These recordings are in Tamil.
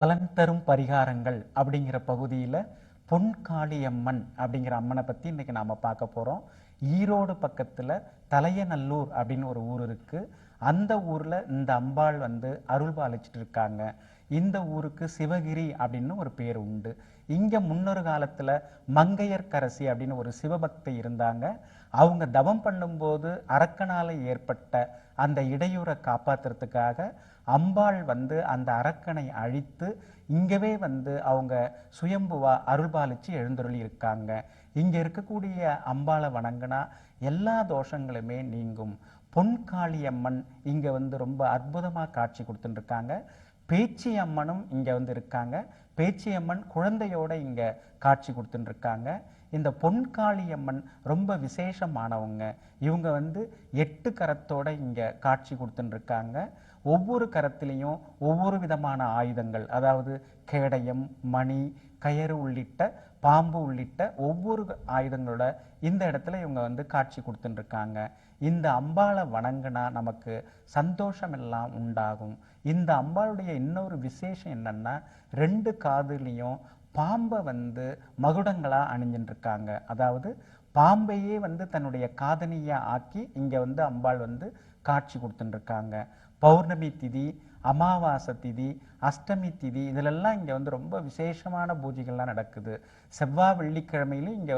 பலன் தரும் பரிகாரங்கள் அப்படிங்கிற பகுதியில் பொன்காளியம்மன் அப்படிங்கிற அம்மனை பற்றி இன்னைக்கு நாம் பார்க்க போகிறோம். ஈரோடு பக்கத்தில் தலையநல்லூர் அப்படின்னு ஒரு ஊர் இருக்குது. அந்த ஊரில் இந்த அம்பாள் அருள் பாலிச்சிட்டு இருக்காங்க. இந்த ஊருக்கு சிவகிரி அப்படின்னு ஒரு பேர் உண்டு. இங்கே முன்னொரு காலத்தில் மங்கையர்க்கரசி அப்படின்னு ஒரு சிவபக்தை இருந்தாங்க. அவங்க தவம் பண்ணும்போது அரக்கனால் ஏற்பட்ட அந்த இடையூறை காப்பாற்றுறதுக்காக அம்பாள் அந்த அரக்கனை அழித்து இங்கவே அவங்க சுயம்புவா அருள்பாலிச்சு எழுந்தருளி இருக்காங்க. இங்க இருக்கக்கூடிய அம்பாளை வணங்கினா எல்லா தோஷங்களுமே நீங்கும். பொன்காளியம்மன் இங்க ரொம்ப அற்புதமா காட்சி கொடுத்துட்டு இருக்காங்க. பேச்சி அம்மனும் இங்க இருக்காங்க. பேச்சி அம்மன் குழந்தையோட இங்க காட்சி கொடுத்துட்டு இருக்காங்க. இந்த பொன்காளியம்மன் ரொம்ப விசேஷமானவங்க. இவங்க 8 கரத்தோட இங்க காட்சி கொடுத்துட்டு இருக்காங்க. ஒவ்வொரு கரத்திலையும் ஒவ்வொரு விதமான ஆயுதங்கள், அதாவது கேடயம், மணி, கயறு உள்ளிட்ட பாம்பு உள்ளிட்ட ஒவ்வொரு ஆயுதங்களோட இந்த இடத்துல இவங்க காட்சி கொடுத்துட்டு இருக்காங்க. இந்த அம்பாளை வணங்கினா நமக்கு சந்தோஷம் எல்லாம் உண்டாகும். இந்த அம்பாளுடைய இன்னொரு விசேஷம் என்னன்னா 2 காதுலையும் பாம்பை மகுடங்களா அணிஞ்சிட்டு இருக்காங்க. அதாவது பாம்பையே தன்னுடைய காதணியா ஆக்கி இங்க அம்பாள் காட்சி கொடுத்துட்டு இருக்காங்க. பௌர்ணமி திதி, அமாவாசை திதி, அஷ்டமி திதி இதிலெல்லாம் இங்கே ரொம்ப விசேஷமான பூஜைகள்லாம் நடக்குது. செவ்வாய் வெள்ளிக்கிழமையிலும் இங்கே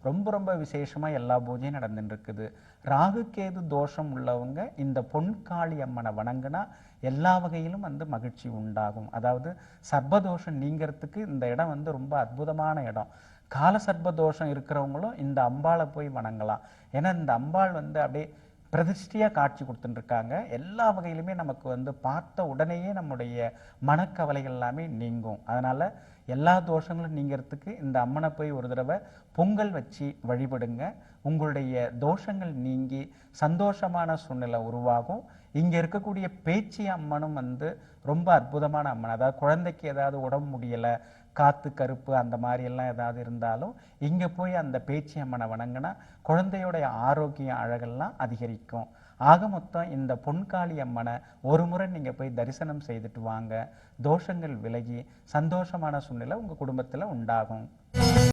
ரொம்ப ரொம்ப விசேஷமாக எல்லா பூஜையும் நடந்துட்டு இருக்குது. ராகு கேது தோஷம் உள்ளவங்க இந்த பொன்காளி அம்மனை வணங்கினா எல்லா வகையிலும் மகிழ்ச்சி உண்டாகும். அதாவது சர்ப்பதோஷம் நீங்கிறதுக்கு இந்த இடம் ரொம்ப அற்புதமான இடம். கால சர்ப்பதோஷம் இருக்கிறவங்களும் இந்த அம்பாளை போய் வணங்கலாம். ஏன்னா இந்த அம்பாள் அப்படியே பிரதிஷ்டியா காட்சி கொடுத்துட்டு இருக்காங்க. எல்லா வகையிலுமே நமக்கு பார்த்த உடனேயே நம்முடைய மனக்கவலைகள் எல்லாமே நீங்கும். அதனால எல்லா தோஷங்களும் நீங்கிறதுக்கு இந்த அம்மனை போய் ஒரு தடவை பொங்கல் வச்சு வழிபடுங்க. உங்களுடைய தோஷங்கள் நீங்கி சந்தோஷமான சூழ்நிலை உருவாகும். இங்க இருக்கக்கூடிய பேச்சி அம்மனும் ரொம்ப அற்புதமான அம்மன். அதாவது குழந்தைக்கு ஏதாவது உடம்பு முடியலை, காத்து கருப்பு அந்த மாதிரி எல்லாம் ஏதாவது இருந்தாலும் இங்க போய் அந்த பேச்சி அம்மனை வணங்கினா குழந்தையோடைய ஆரோக்கியம் அழகெல்லாம் அதிகரிக்கும். ஆக மொத்தம் இந்த பொன்காளி அம்மனை ஒரு முறை நீங்க போய் தரிசனம் செய்துட்டு வாங்க. தோஷங்கள் விலகி சந்தோஷமான சூழ்நிலை உங்க குடும்பத்துல உண்டாகும்.